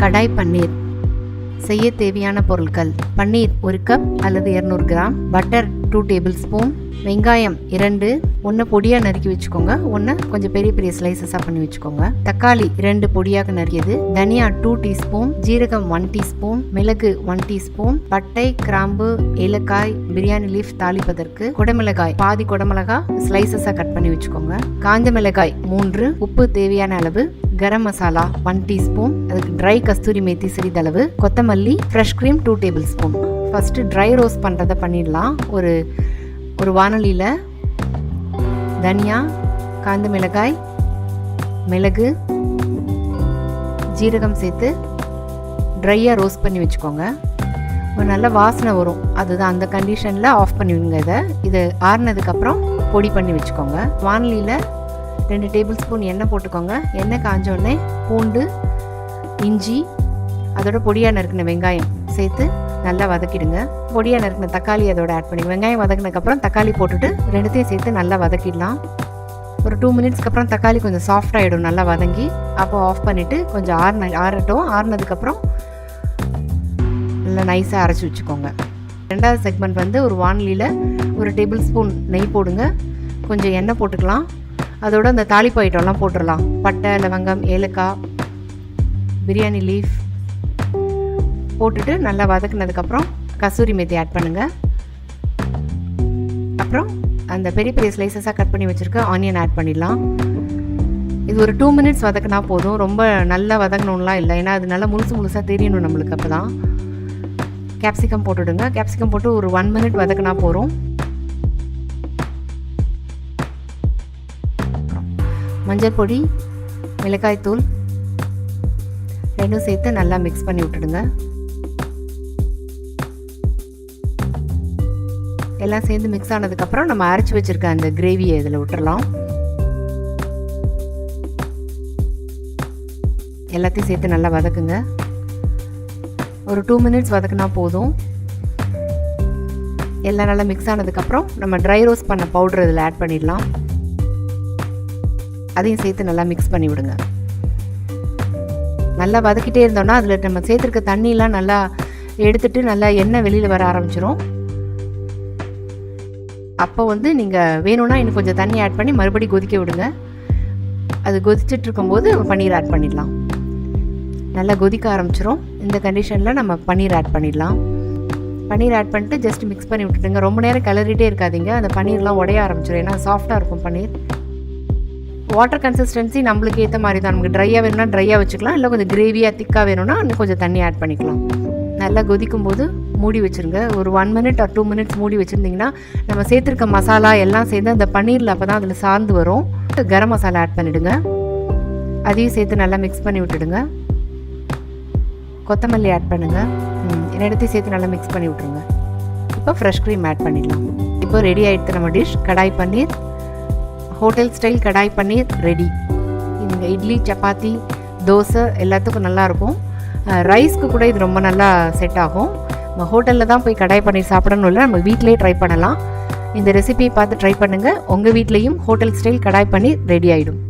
கடாய் பன்னீர். செய்ய தேவையான பொருட்கள்: பன்னீர் 1 கப் அல்லது 200 கிராம், பட்டர் 2 டேபிள் ஸ்பூன், வெங்காயம் 2, ஒன்று பொடியாக நறுக்கி வச்சுக்கோங்க, ஒன்று கொஞ்சம் பெரிய பெரிய ஸ்லைசஸாக பண்ணி வச்சுக்கோங்க, தக்காளி 2 பொடியாக நறுக்கியது, தனியா 2 டீஸ்பூன், ஜீரகம் 1 டீஸ்பூன், மிளகு 1 டீஸ்பூன், பட்டை, கிராம்பு, ஏலக்காய், பிரியாணி லீஃப் தாளிப்பதற்கு, குடமிளகாய் பாதி குடமிளகாய் ஸ்லைசஸாக கட் பண்ணி வச்சுக்கோங்க, காஞ்ச மிளகாய் 3, உப்பு தேவையான அளவு, கரம் மசாலா 1 டீஸ்பூன், அதுக்கு ட்ரை கஸ்தூரி மேத்தி சிறிதளவு, கொத்தமல்லி, fresh cream 2 table spoon. First dry roast பண்ணுறதை பண்ணிடலாம். ஒரு வானலியில் தனியா, காஞ்ச மிளகாய், மிளகு, ஜீரகம் சேர்த்து ட்ரையாக ரோஸ்ட் பண்ணி வச்சுக்கோங்க. ஒரு நல்ல வாசனை வரும், அதுதான் அந்த கண்டிஷனில் ஆஃப் பண்ணிவிடுங்க. இதை ஆறுனதுக்கப்புறம் பொடி பண்ணி வச்சுக்கோங்க. வானலியில் 2 டேபிள் ஸ்பூன் எண்ணெய் போட்டுக்கோங்க. எண்ணெய் காஞ்சோடனே பூண்டு, இஞ்சி, அதோட பொடியாக நறுக்கின வெங்காயம் சேர்த்து நல்லா வதக்கிடுங்க. பொடியாக நறுக்கின தக்காளி அதோட ஆட் பண்ணி, வெங்காயம் வதக்கினதுக்கப்புறம் தக்காளி போட்டுட்டு ரெண்டுத்தையும் சேர்த்து நல்லா வதக்கிடலாம். ஒரு 2 மினிட்ஸ்க்கு அப்புறம் தக்காளி கொஞ்சம் சாஃப்ட் ஆகிடும், நல்லா வதங்கி. அப்போ ஆஃப் பண்ணிவிட்டு கொஞ்சம் ஆறட்டும். ஆறுனதுக்கப்புறம் நல்லா நைஸாக அரைச்சி வச்சுக்கோங்க. ரெண்டாவது செக்மெண்ட் ஒரு வானலியில் 1 டேபிள் ஸ்பூன் நெய் போடுங்க, கொஞ்சம் எண்ணெய் போட்டுக்கலாம். அதோட அந்த தாளிப்பு ஐட்டம்லாம் போட்டுடலாம். பட்டை, லவங்கம், ஏலக்காய், பிரியாணி லீஃப் போட்டுட்டு நல்லா வதக்குனதுக்கப்புறம் கசூரி மேத்தி ஆட் பண்ணுங்கள். அப்புறம் அந்த பெரிய பெரிய ஸ்லைசஸாக கட் பண்ணி வச்சுருக்க ஆனியன் ஆட் பண்ணிடலாம். இது ஒரு 2 மினிட்ஸ் வதக்கினா போதும், ரொம்ப நல்லா வதங்கணும்லாம் இல்லை, ஏன்னா அது நல்லா முழுசாக தெரியணும் நம்மளுக்கு. அப்போ தான் கேப்சிகம் போட்டுடுங்க. கேப்சிகம் போட்டு ஒரு 1 மினிட் வதக்கினா போகிறோம். மஞ்சள் பொடி, மிளகாய் தூள் ரெண்டும் சேர்த்து நல்லா மிக்ஸ் பண்ணி விட்டுடுங்க. எல்லாம் சேர்ந்து மிக்ஸ் ஆனதுக்கப்புறம் நம்ம அரைச்சி வச்சுருக்க அந்த கிரேவியை இதில் விட்டுறலாம். எல்லாத்தையும் சேர்த்து நல்லா வதக்குங்க. ஒரு 2 மினிட்ஸ் வதக்குனா போதும். எல்லாம் நல்லா மிக்ஸ் ஆனதுக்கப்புறம் நம்ம ட்ரை ரோஸ்ட் பண்ண பவுடர் இதில் ஆட் பண்ணிடலாம். அதையும் சேர்த்து நல்லா மிக்ஸ் பண்ணி விடுங்க. நல்லா வதக்கிட்டே இருந்தோம்னா அதில் நம்ம சேர்த்துருக்க தண்ணியெலாம் நல்லா எடுத்துட்டு நல்லா எண்ணெய் வெளியில் வர ஆரம்பிச்சிடும். அப்போ நீங்கள் வேணும்னா இன்னும் கொஞ்சம் தண்ணி ஆட் பண்ணி மறுபடியும் கொதிக்க விடுங்க. அது கொதிச்சுட்டு இருக்கும்போது பன்னீர் ஆட் பண்ணிடலாம். நல்லா கொதிக்க ஆரம்பிச்சிடும். இந்த கண்டிஷனில் நம்ம பன்னீர் ஆட் பண்ணிடலாம். பன்னீர் ஆட் பண்ணிட்டு ஜஸ்ட் மிக்ஸ் பண்ணி விட்டுட்டுங்க. ரொம்ப நேரம் கிளறிட்டே இருக்காதீங்க, அந்த பன்னீர்லாம் உடைய ஆரம்பிச்சிடும், ஏன்னா சாஃப்டாக இருக்கும் பன்னீர். வாட்டர் கன்சிஸ்டன்சி நம்மளுக்கு ஏற்ற மாதிரி தான். நமக்கு ட்ரையாக வேணும்னா ட்ரையாக வச்சுக்கலாம், இல்லை கொஞ்சம் கிரேவியாக திக்காக வேணும்னா இன்னும் கொஞ்சம் தண்ணி ஆட் பண்ணிக்கலாம். நல்லா கொதிக்கும் போது மூடி வச்சுருங்க. ஒரு 1 மினிட் ஆர் 2 மினிட்ஸ் மூடி வச்சுருந்திங்கன்னா நம்ம சேர்த்துருக்க மசாலா எல்லாம் சேர்ந்து அந்த பன்னீரில் அப்போ தான் அதில் சார்ந்து வரும். கரம் மசாலா ஆட் பண்ணிவிடுங்க. அதையும் சேர்த்து நல்லா மிக்ஸ் பண்ணி விட்டுடுங்க. கொத்தமல்லி ஆட் பண்ணுங்கள். ரெண்டுத்தையும் சேர்த்து நல்லா மிக்ஸ் பண்ணி விட்ருங்க. இப்போ ஃப்ரெஷ் க்ரீம் ஆட் பண்ணிடலாம். இப்போ ரெடி ஆகிடுது நம்ம டிஷ் கடாய் பன்னீர். ஹோட்டல் ஸ்டைல் கடாய் பன்னீர் ரெடி. இந்த இட்லி, சப்பாத்தி, தோசை எல்லாத்துக்கும் நல்லாயிருக்கும். ரைஸ்க்கு கூட இது ரொம்ப நல்லா செட் ஆகும். நம்ம ஹோட்டலில் தான் போய் கடாய் பன்னீர் சாப்பிடணும் இல்லை, நம்ம வீட்டிலே ட்ரை பண்ணலாம். இந்த ரெசிபியை பார்த்து ட்ரை பண்ணுங்கள். உங்கள் வீட்லேயும் ஹோட்டல் ஸ்டைல் கடாய் பன்னீர் ரெடி ஆகிடும்.